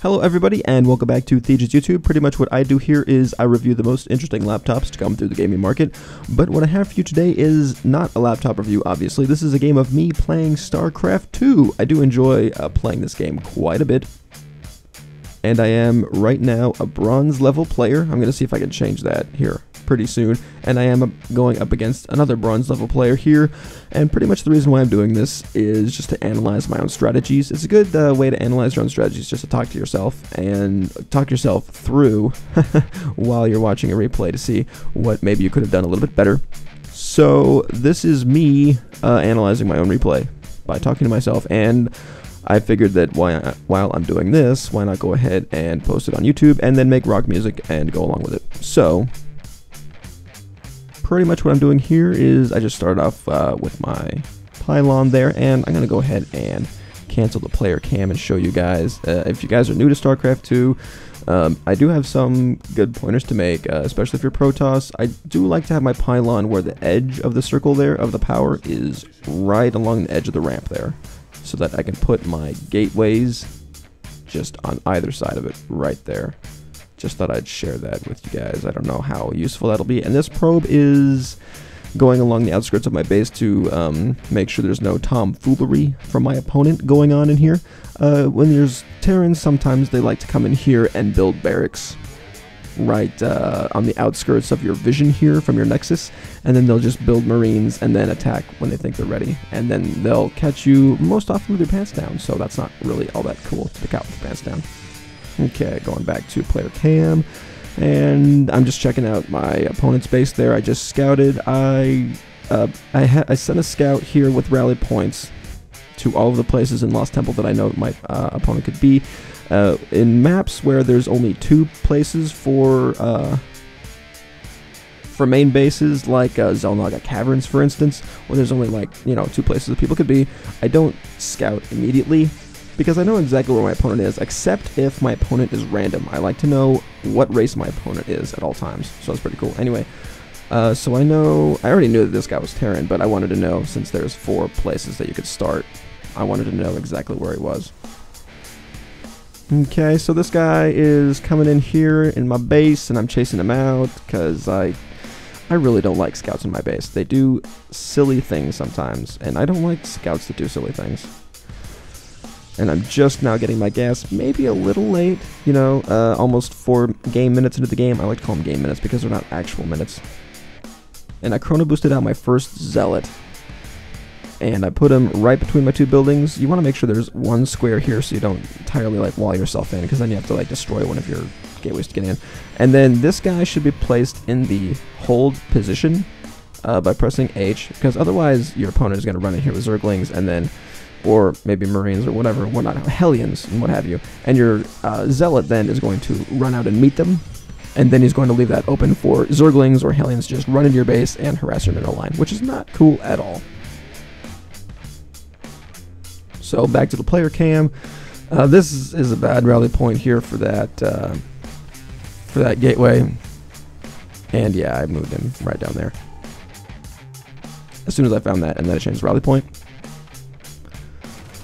Hello everybody and welcome back to Theje's YouTube. Pretty much what I do here is I review the most interesting laptops to come through the gaming market, but what I have for you today is not a laptop review, obviously. This is a game of me playing StarCraft 2. I do enjoy playing this game quite a bit, and I am right now a bronze level player. I'm going to see if I can change that here pretty soon, and I am going up against another bronze level player here, and pretty much the reason why I'm doing this is just to analyze my own strategies. It's a good way to analyze your own strategies, just to talk to yourself and talk yourself through while you're watching a replay to see what maybe you could have done a little bit better. So this is me analyzing my own replay by talking to myself, and I figured that while I'm doing this, why not go ahead and post it on YouTube and then make rock music and go along with it. So pretty much what I'm doing here is I just started off with my pylon there, and I'm going to go ahead and cancel the player cam and show you guys. If you guys are new to StarCraft 2, I do have some good pointers to make, especially if you're Protoss. I do like to have my pylon where the edge of the circle there of the power is right along the edge of the ramp there, so that I can put my gateways just on either side of it right there. Just thought I'd share that with you guys. I don't know how useful that'll be. And this probe is going along the outskirts of my base to make sure there's no tomfoolery from my opponent going on in here. When there's Terrans, sometimes they like to come in here and build barracks right on the outskirts of your vision here from your nexus, and then they'll just build marines and then attack when they think they're ready, and then they'll catch you most often with your pants down, so that's not really all that cool to pick out with your pants down. Okay, going back to player cam, and I'm just checking out my opponent's base there. I just scouted. I sent a scout here with rally points to all of the places in Lost Temple that I know my opponent could be. In maps where there's only two places for main bases, like Zelnaga Caverns, for instance, where there's only, like, you know, two places that people could be, I don't scout immediately, because I know exactly where my opponent is, except if my opponent is random. I like to know what race my opponent is at all times, so that's pretty cool. Anyway, so I already knew that this guy was Terran, but I wanted to know, since there's 4 places that you could start, I wanted to know exactly where he was. Okay, so this guy is coming in here in my base, and I'm chasing him out, because I really don't like scouts in my base. They do silly things sometimes, and I don't like scouts that do silly things. And I'm just now getting my gas, maybe a little late, you know, almost 4 game minutes into the game. I like to call them game minutes because they're not actual minutes. And I chrono boosted out my first zealot, and I put him right between my 2 buildings. You want to make sure there's 1 square here so you don't entirely, like, wall yourself in, because then you have to, like, destroy one of your gateways to get in. And then this guy should be placed in the hold position by pressing H, because otherwise your opponent is going to run in here with Zerglings, and then, or maybe Marines or whatever, whatnot, Hellions and what have you. And your Zealot then is going to run out and meet them, and then he's going to leave that open for Zerglings or Hellions to just run into your base and harass your middle line, which is not cool at all. So back to the player cam. This is a bad rally point here for that gateway, and yeah, I moved him right down there as soon as I found that, and then I changed the rally point.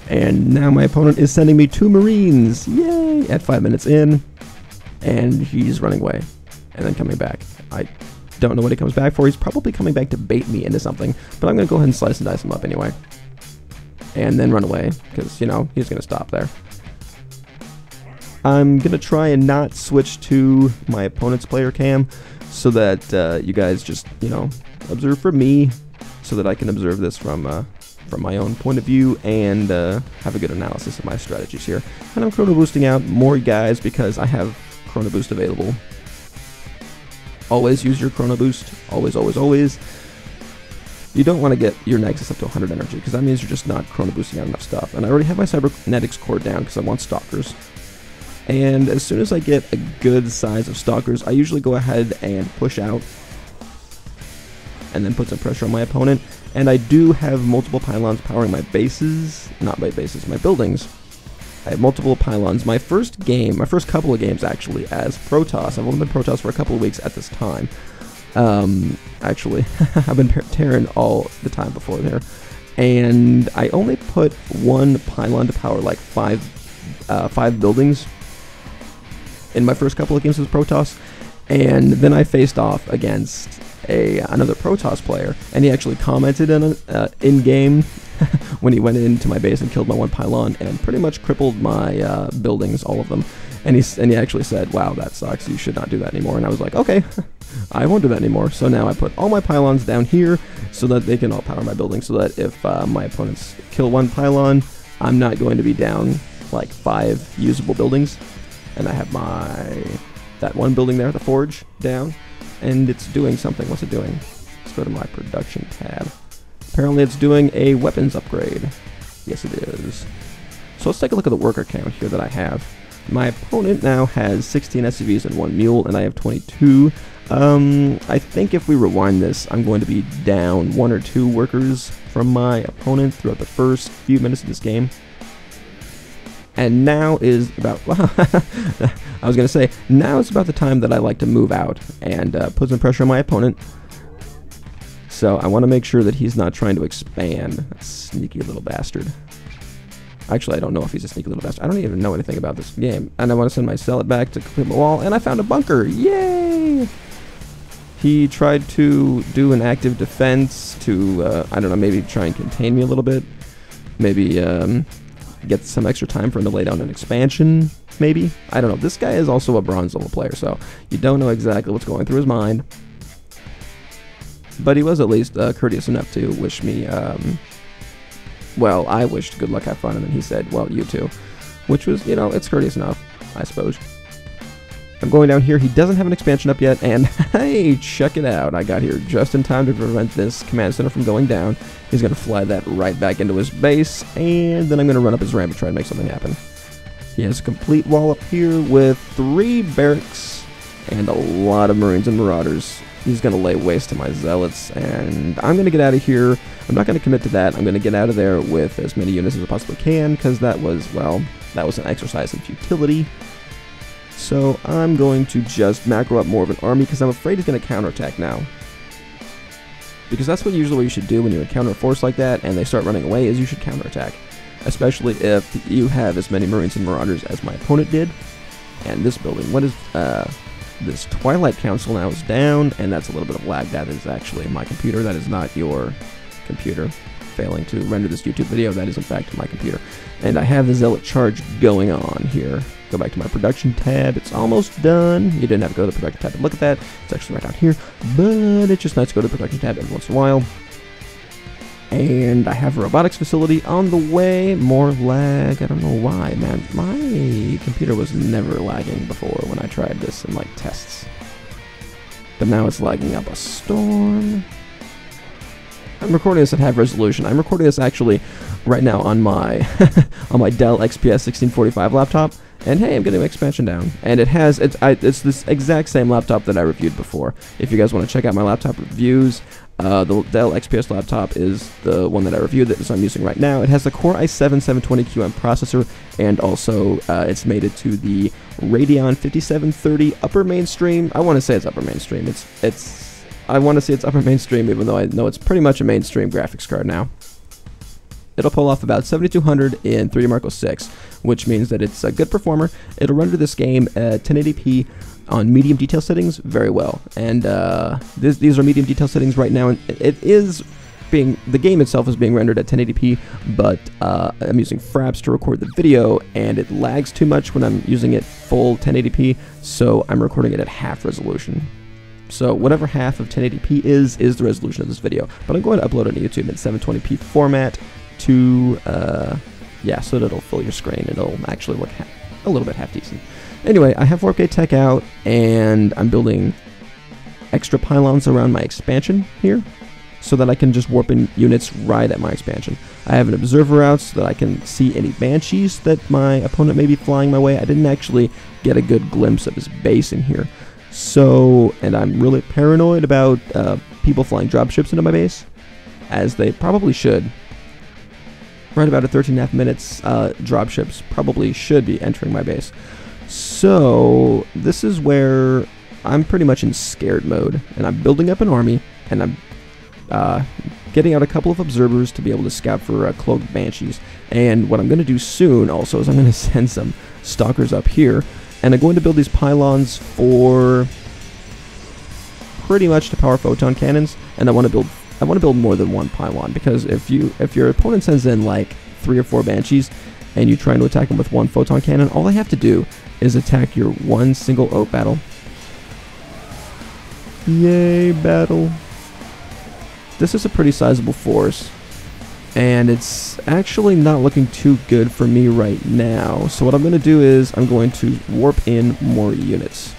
And now my opponent is sending me 2 Marines, yay, at 5 minutes in, and he's running away and then coming back. I don't know what he comes back for. He's probably coming back to bait me into something, but I'm going to go ahead and slice and dice him up anyway, and then run away, because, you know, he's going to stop there. I'm going to try and not switch to my opponent's player cam so that you guys just, you know, observe from me, so that I can observe this from my own point of view and have a good analysis of my strategies here. And I'm chrono boosting out more guys because I have chrono boost available. Always use your chrono boost. Always, always, always. You don't want to get your Nexus up to 100 energy, because that means you're just not chrono boosting out enough stuff. And I already have my cybernetics core down because I want stalkers. And as soon as I get a good size of stalkers, I usually go ahead and push out and then put some pressure on my opponent. And I do have multiple pylons powering my bases, not my bases, my buildings. I have multiple pylons. My first couple of games actually, as Protoss, I've only been Protoss for a couple of weeks at this time. Actually, I've been Terran all the time before there. And I only put 1 pylon to power like 5 buildings in my first couple of games with Protoss, and then I faced off against another Protoss player, and he actually commented in game when he went into my base and killed my one pylon and pretty much crippled my buildings, all of them. And he actually said, "Wow, that sucks. You should not do that anymore." And I was like, "Okay, I won't do that anymore." So now I put all my pylons down here so that they can all power my building, so that if my opponents kill one pylon, I'm not going to be down like 5 usable buildings. And I have that one building there, the forge, down, and it's doing something. What's it doing? Let's go to my production tab. Apparently it's doing a weapons upgrade. Yes, it is. So let's take a look at the worker count here that I have. My opponent now has 16 SCVs and 1 mule, and I have 22. I think if we rewind this, I'm going to be down 1 or 2 workers from my opponent throughout the first few minutes of this game. And now is about, I was going to say, now is about the time that I like to move out and put some pressure on my opponent. So I want to make sure that he's not trying to expand. That sneaky little bastard. Actually, I don't know if he's a sneaky little bastard. I don't even know anything about this game. And I want to send my zealot back to complete my wall, and I found a bunker. Yay! He tried to do an active defense to, I don't know, maybe try and contain me a little bit. Maybe get some extra time for him to lay down an expansion, maybe. I don't know. This guy is also a bronze level player, so you don't know exactly what's going through his mind. But he was at least courteous enough to wish me, well, I wished good luck, have fun, and then he said, well, you too. Which was, you know, it's courteous enough, I suppose. I'm going down here. He doesn't have an expansion up yet, and hey, check it out. I got here just in time to prevent this command center from going down. He's going to fly that right back into his base, and then I'm going to run up his ramp to try and make something happen. He has a complete wall up here with 3 barracks and a lot of Marines and Marauders. He's going to lay waste to my zealots, and I'm going to get out of here. I'm not going to commit to that. I'm going to get out of there with as many units as I possibly can, because that was, well, that was an exercise in futility. So I'm going to just macro up more of an army, because I'm afraid he's going to counterattack now. Because that's usually what you should do when you encounter a force like that, and they start running away, is you should counterattack. Especially if you have as many Marines and Marauders as my opponent did. And this building, what is, this Twilight Council now is down, and that's a little bit of lag. That is actually my computer. That is not your computer failing to render this YouTube video. That is in fact my computer. And I have the Zealot charge going on here. Go back to my production tab. It's almost done. You didn't have to go to the production tab and look at that. It's actually right down here. But it's just nice to go to the production tab every once in a while. And I have a robotics facility on the way. More lag. I don't know why, man. My computer was never lagging before when I tried this in, like, tests. But now it's lagging up a storm. I'm recording this at half resolution. I'm recording this actually right now on my on my Dell XPS 1645 laptop. And hey, I'm getting my expansion down. And it's this exact same laptop that I reviewed before. If you guys want to check out my laptop reviews, the Dell XPS laptop is the one that I reviewed that I'm using right now. It has the Core i7-720QM processor, and also it's mated to the Radeon 5730 upper mainstream. I want to say it's upper mainstream. I want to say it's upper mainstream, even though I know it's pretty much a mainstream graphics card now. It'll pull off about 7200 in 3D Mark 06, which means that it's a good performer. It'll render this game at 1080p on medium detail settings very well. And these are medium detail settings right now, and the game itself is being rendered at 1080p, but I'm using Fraps to record the video, and it lags too much when I'm using it full 1080p, so I'm recording it at half resolution. So whatever half of 1080p is the resolution of this video. But I'm going to upload it to YouTube in 720p format to, yeah, so that it'll fill your screen. It'll actually look a little bit half decent. Anyway, I have Warp Gate Tech out, and I'm building extra pylons around my expansion here, so that I can just warp in units right at my expansion. I have an observer out so that I can see any banshees that my opponent may be flying my way. I didn't actually get a good glimpse of his base in here. So, and I'm really paranoid about people flying dropships into my base, as they probably should. Right about at 13.5 minutes, dropships probably should be entering my base. So, this is where I'm pretty much in scared mode, and I'm building up an army, and I'm getting out a couple of observers to be able to scout for cloaked banshees. And what I'm going to do soon also is I'm going to send some stalkers up here And I'm going to build these pylons for pretty much to power photon cannons, and I want to build more than one pylon, because if your opponent sends in like 3 or 4 banshees and you trying to attack them with one photon cannon, all they have to do is attack your one single oak battle. Yay, battle. This is a pretty sizable force, and it's actually not looking too good for me right now. So what I'm going to do is I'm going to warp in more units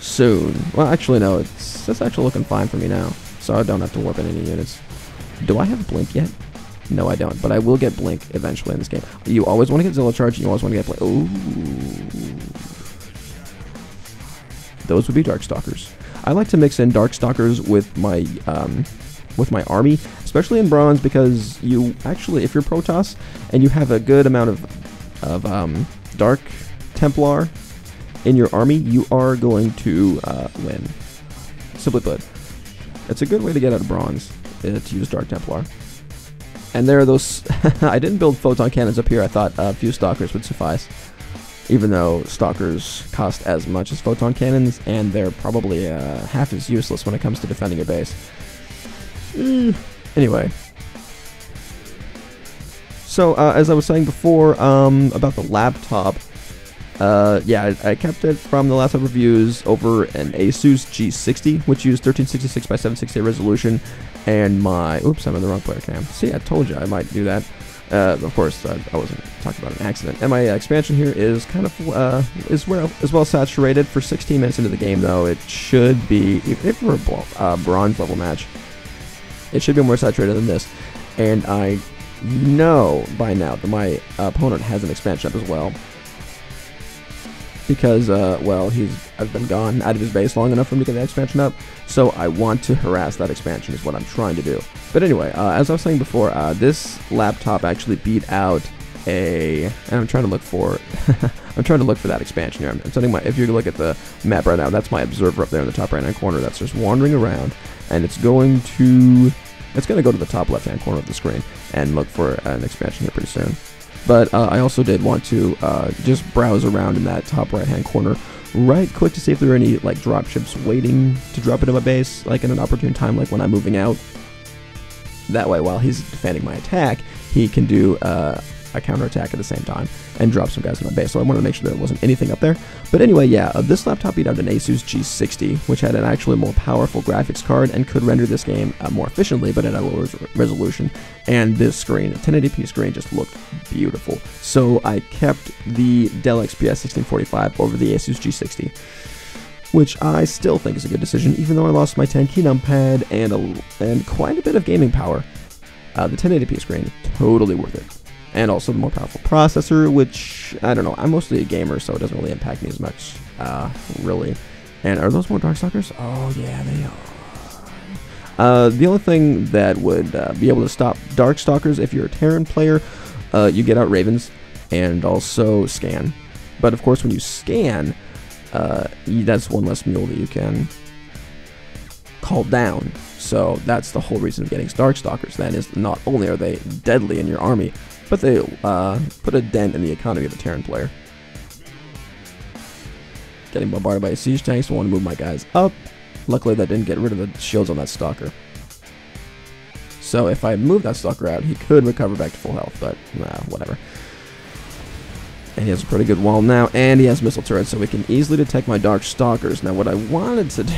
soon. Well, actually no, it's actually looking fine for me now, so I don't have to warp in any units. Do I have blink yet? No, I don't, but I will get blink eventually in this game. You always want to get Zilla charge, and you always want to get blink. Ooh, those would be Darkstalkers. I like to mix in Darkstalkers with my army, especially in bronze, because you actually, if you're Protoss and you have a good amount of Dark Templar in your army, you are going to win. Simply put, it's a good way to get out of bronze, to use Dark Templar. And there are those. I didn't build photon cannons up here. I thought a few stalkers would suffice, even though stalkers cost as much as photon cannons, and they're probably half as useless when it comes to defending your base. Anyway, so as I was saying before about the laptop, yeah, I kept it from the last set of reviews over an Asus G60, which used 1366 by 768 resolution, and my, oops, I'm in the wrong player cam. See, I told you I might do that. Of course, I wasn't talking about an accident. And my expansion here is kind of is well saturated for 16 minutes into the game, though. It should be, if we're a bronze level match, it should be more saturated than this. And I know by now that my opponent has an expansion up as well, because well, I've been gone out of his base long enough for him to get the expansion up, so I want to harass that expansion is what I'm trying to do. But anyway, as I was saying before, this laptop actually beat out and I'm trying to look for I'm trying to look for that expansion here. I'm setting if you look at the map right now, that's my observer up there in the top right hand corner that's just wandering around, and it's going to go to the top left hand corner of the screen and look for an expansion here pretty soon. But I also did want to just browse around in that top right-hand corner right quick to see if there are any like drop ships waiting to drop into my base, like in an opportune time, like when I'm moving out. That way, while he's defending my attack, he can do a counterattack at the same time and drop some guys in my base. So I wanted to make sure there wasn't anything up there. But anyway, yeah, this laptop beat out an Asus G60, which had an actually more powerful graphics card and could render this game more efficiently, but at a lower resolution. And this screen, a 1080p screen, just looked beautiful. So I kept the Dell XPS 1645 over the Asus G60, which I still think is a good decision, even though I lost my 10 key numpad and quite a bit of gaming power. The 1080p screen, totally worth it. And also the more powerful processor, which, I don't know, I'm mostly a gamer, so it doesn't really impact me as much, really. And are those more Darkstalkers? Oh, yeah, they are. The only thing that would be able to stop Darkstalkers, if you're a Terran player, you get out Ravens and also scan. But, of course, when you scan, that's one less mule that you can call down. So that's the whole reason of getting Darkstalkers, then, is not only are they deadly in your army, but they put a dent in the economy of a Terran player. Getting bombarded by a siege tank, so I want to move my guys up. Luckily, that didn't get rid of the shields on that stalker. So if I move that stalker out, he could recover back to full health, but whatever. And he has a pretty good wall now, and he has missile turrets, so we can easily detect my Darkstalkers. Now, what I wanted to do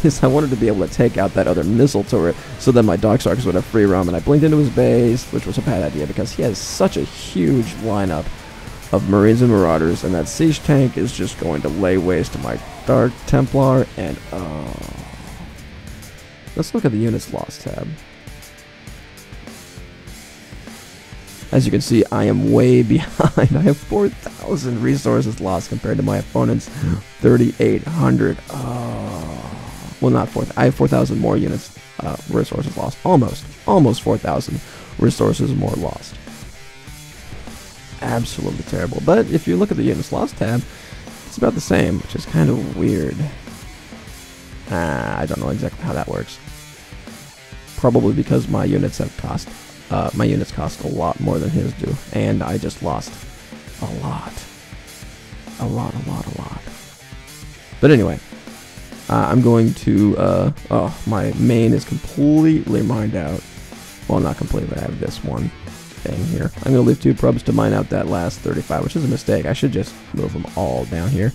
is I wanted to be able to take out that other missile turret, so then my Darkstalkers would have free roam, and I blinked into his base, which was a bad idea, because he has such a huge lineup of Marines and Marauders, and that siege tank is just going to lay waste to my Dark Templar, and let's look at the units lost tab. As you can see, I am way behind. I have 4,000 resources lost compared to my opponent's 3,800. Well, not 4,000. I have 4,000 more units, resources lost. Almost 4,000 resources more lost. Absolutely terrible. But if you look at the units lost tab, it's about the same, which is kind of weird. I don't know exactly how that works. Probably because my units have cost. My units cost a lot more than his do, and I just lost a lot. A lot. But anyway, I'm going to, oh, my main is completely mined out. Well, not completely, I have this one thing here. I'm going to leave 2 probes to mine out that last 35, which is a mistake. I should just move them all down here.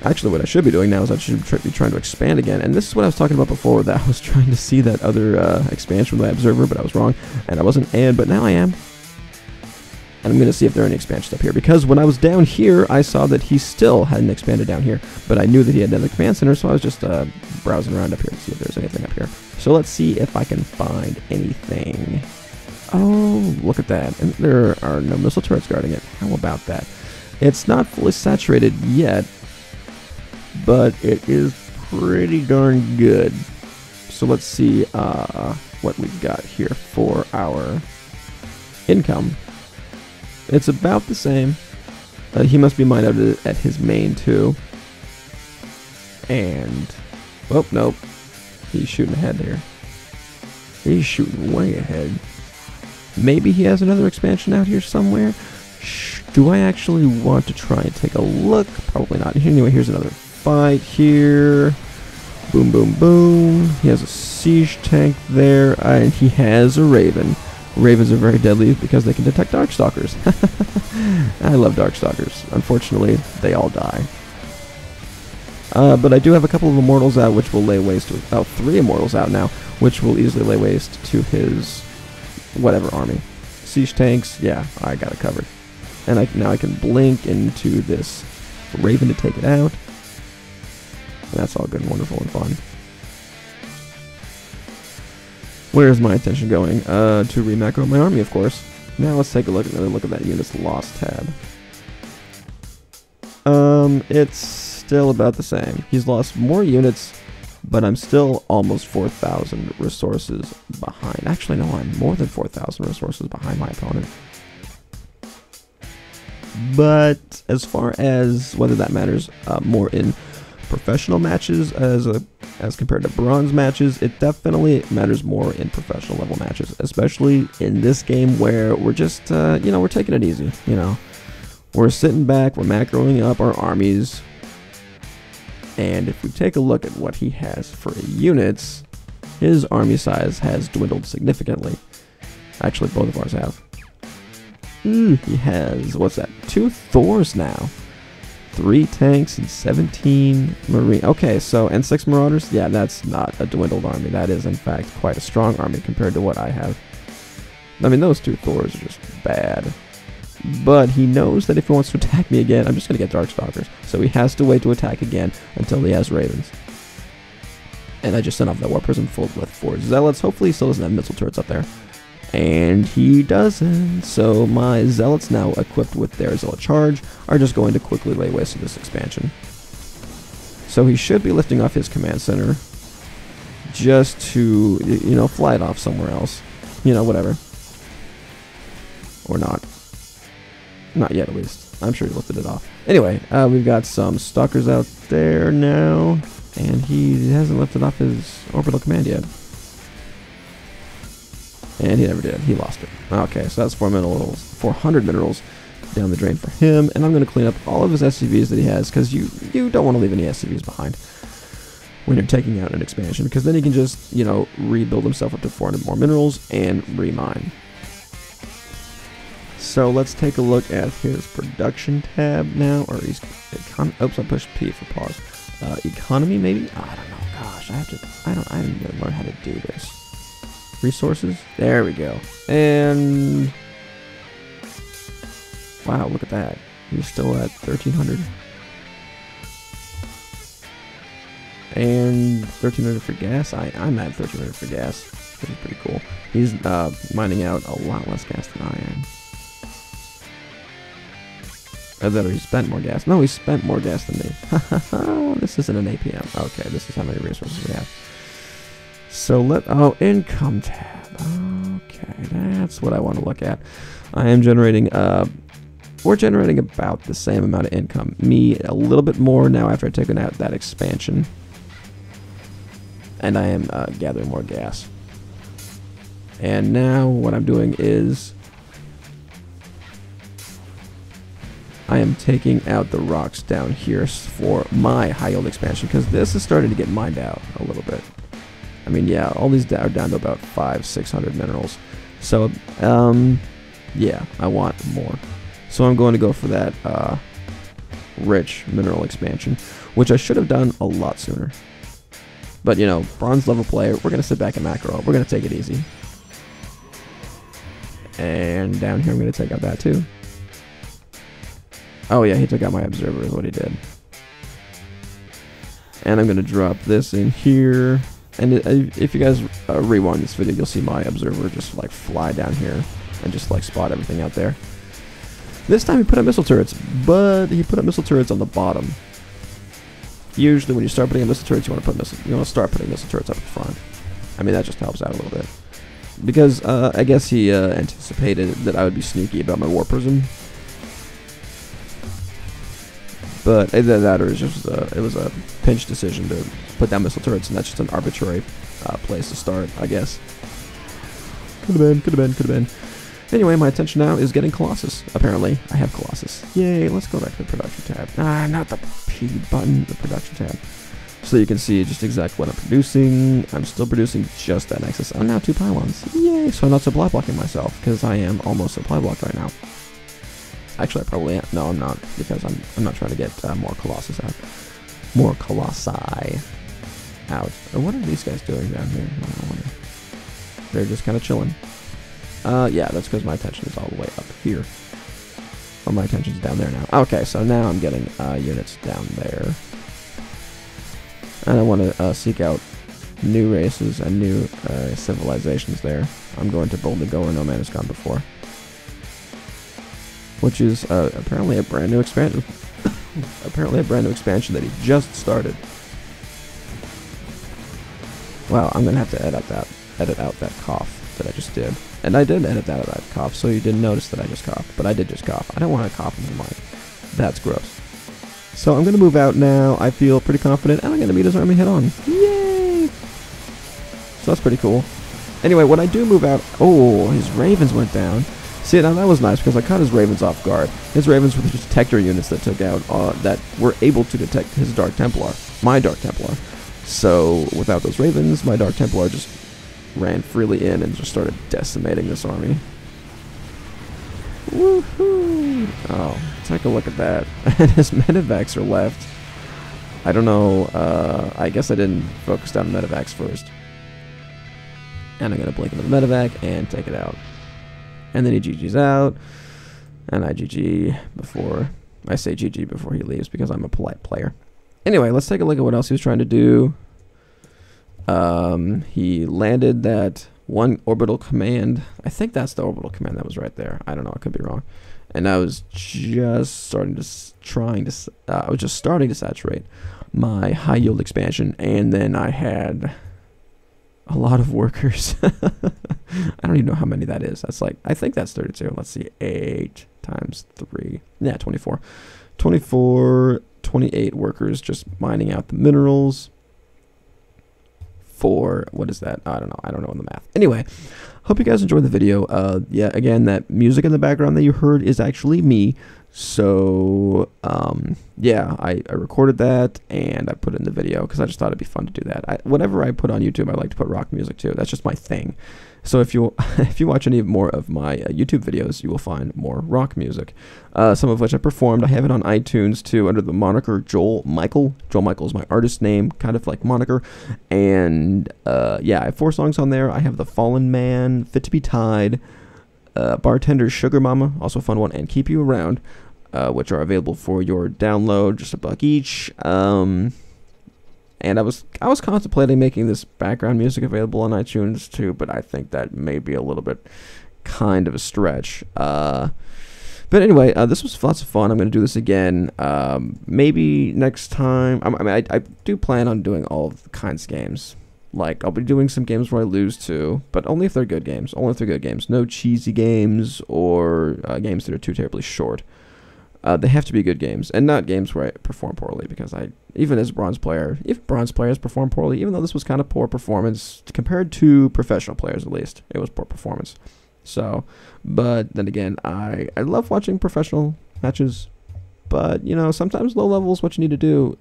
Actually, what I should be doing now is I should be trying to expand again. And this is what I was talking about before, that I was trying to see that other expansion with my observer, but I was wrong. And I wasn't, but now I am. And I'm going to see if there are any expansions up here. Because when I was down here, I saw that he still hadn't expanded down here. But I knew that he had another command center, so I was just browsing around up here to see if there's anything up here. So let's see if I can find anything. Oh, look at that. And there are no missile turrets guarding it. How about that? It's not fully saturated yet, but it is pretty darn good. So let's see what we've got here for our income. It's about the same. He must be mined out at his main too. And, oh, nope. He's shooting ahead there. He's shooting way ahead. Maybe he has another expansion out here somewhere. Do I actually want to try and take a look? Probably not. Anyway, here's another fight here. Boom, boom, boom. He has a siege tank there. And he has a Raven. Ravens are very deadly because they can detect Darkstalkers. I love Darkstalkers. Unfortunately, they all die. But I do have a couple of Immortals out, which will lay waste to... Oh, 3 Immortals out now, which will easily lay waste to his... whatever army. Siege tanks, yeah, I got it covered. And now I can blink into this Raven to take it out. And that's all good and wonderful and fun. Where's my attention going? To re-macro my army, of course. Now let's take another look at that units lost tab. It's still about the same. He's lost more units, but I'm still almost 4,000 resources behind. Actually, no, I'm more than 4,000 resources behind my opponent. But as far as whether that matters more in professional matches as compared to bronze matches, it definitely matters more in professional level matches, especially in this game where we're just, we're taking it easy, We're sitting back, we're macroing up our armies, and if we take a look at what he has for units, his army size has dwindled significantly. Actually, both of ours have. He has, what's that, 2 Thors now. 3 tanks and 17 marine. Okay, so, and 6 marauders? Yeah, that's not a dwindled army. That is, in fact, quite a strong army compared to what I have. I mean, those 2 Thors are just bad. But he knows that if he wants to attack me again, I'm just going to get Darkstalkers. So he has to wait to attack again until he has Ravens. And I just sent off that War Prism full with 4 Zealots. Hopefully he still doesn't have missile turrets up there. And he doesn't. So my Zealots, now equipped with their Zealot Charge, are just going to quickly lay waste to this expansion. So he should be lifting off his command center just to, fly it off somewhere else. Whatever. Or not. Not yet, at least. I'm sure he lifted it off. Anyway, we've got some Stalkers out there now, and he hasn't lifted off his orbital command yet. And he never did. He lost it. Okay, so that's 400 minerals down the drain for him, and I'm going to clean up all of his SCVs that he has, because you don't want to leave any SCVs behind when you're taking out an expansion, because then he can just, rebuild himself up to 400 more minerals and remine. So let's take a look at his production tab now, or oops, I pushed P for pause. Economy, maybe? I don't know. Gosh, I didn't really learn how to do this. Resources? There we go. And wow, look at that. He's still at 1,300. And 1,300 for gas. I'm at 1,300 for gas, which is pretty cool. He's mining out a lot less gas than I am. Or that he spent more gas. No, he spent more gas than me. This isn't an APM. Okay, this is how many resources we have. So income tab. Okay, that's what I want to look at. I am generating, we're generating about the same amount of income. Me, a little bit more now after I've taken out that expansion. And I am gathering more gas. And now what I'm doing is I am taking out the rocks down here for my high yield expansion, because this is starting to get mined out a little bit. I mean, yeah, all these are down to about 500-600 minerals. So, yeah, I want more. So I'm going to go for that rich mineral expansion, which I should have done a lot sooner. But, you know, bronze level player, we're going to sit back and macro. We're going to take it easy. And down here, I'm going to take out that too. Oh, yeah, he took out my observer is what he did. And I'm going to drop this in here. And if you guys rewind this video, you'll see my observer just, like, fly down here and just, like, spot everything out there. This time he put up missile turrets, but he put up missile turrets on the bottom. Usually when you start putting up missile turrets, you want to start putting missile turrets up in front. I mean, that just helps out a little bit. Because I guess he anticipated that I would be sneaky about my war prism. But either that or it was a pinch decision to put down missile turrets, and that's just an arbitrary place to start, I guess. Could have been. Anyway, my attention now is getting Colossus. Apparently, I have Colossus. Yay, let's go back to the production tab. Ah, not the P button, the production tab. So you can see just exactly what I'm producing. I'm still producing just that Nexus. Oh, now 2 pylons. Yay, so I'm not supply blocking myself, because I am almost supply blocked right now. Actually, I probably am. No, I'm not, because I'm not trying to get more Colossus out. More Colossi out. What are these guys doing down here? I wonder. They're just kind of chilling. Yeah, that's because my attention is all the way up here. Or my attention's down there now. Okay, so now I'm getting units down there. And I want to seek out new races and new civilizations there. I'm going to boldly go where no man has gone before. Which is apparently a brand new expansion. Apparently a brand new expansion that he just started. Wow, I'm going to have to edit out that cough that I just did. And I did edit out that cough, so you didn't notice that I just coughed. But I did just cough. I don't want to cough in the mic. That's gross. So I'm going to move out now. I feel pretty confident, and I'm going to meet his army head on. Yay! So that's pretty cool. Anyway, when I do move out... Oh, his ravens went down. See, now that was nice, because I caught his ravens off guard. His ravens were the detector units that took out... that were able to detect his Dark Templar. My Dark Templar. So, without those ravens, my Dark Templar just ran freely in and just started decimating this army. Woohoo! Oh, take a look at that. And his medevacs are left. I don't know, I guess I didn't focus down medevacs first. And I'm going to blink into the medevac and take it out. And then he GG's out. And I GG before... I say GG before he leaves because I'm a polite player. Anyway, let's take a look at what else he was trying to do. He landed that one orbital command. I think that's the orbital command that was right there. I don't know. I could be wrong. And I was just starting to saturate my high yield expansion, and then I had a lot of workers. I don't even know how many that is. That's like, I think that's 32. Let's see, 8 times 3. Yeah, 24. 28 workers just mining out the minerals. For what is that? I don't know in the math. Anyway, hope you guys enjoyed the video. Yeah, again, that music in the background that you heard is actually me. So yeah, I recorded that and I put it in the video because I just thought it'd be fun to do that. Whatever I put on YouTube, I like to put rock music too. That's just my thing. So if you watch any more of my YouTube videos, you will find more rock music, some of which I performed. I have it on iTunes too under the moniker Joel Michael. Joel Michael is my artist name, kind of like moniker. And yeah, I have 4 songs on there. I have The Fallen Man, Fit to Be Tied, Bartender's Sugar Mama, also a fun one, and Keep You Around, which are available for your download, just $1 each. And I was contemplating making this background music available on iTunes too, but I think that may be a little bit kind of a stretch. But anyway, this was lots of fun. I'm going to do this again. Maybe next time. I do plan on doing all of the kinds of games. Like, I'll be doing some games where I lose too, but only if they're good games. Only if they're good games. No cheesy games or games that are too terribly short. They have to be good games, and not games where I perform poorly, because even as a bronze player, if bronze players perform poorly, even though this was kind of poor performance, compared to professional players at least, it was poor performance. So, but then again, I love watching professional matches but you know, sometimes low level is what you need to do,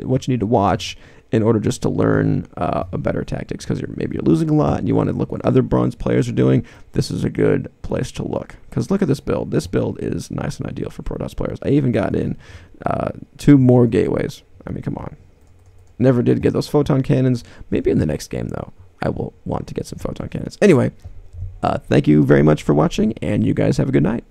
what you need to watch in order just to learn a better tactics, because maybe you're losing a lot and you want to look what other bronze players are doing. This is a good place to look, because look at this build. This build is nice and ideal for Protoss players. I even got in 2 more gateways. I mean, come on. Never did get those photon cannons. Maybe in the next game, though, I will want to get some photon cannons. Anyway, thank you very much for watching, and you guys have a good night.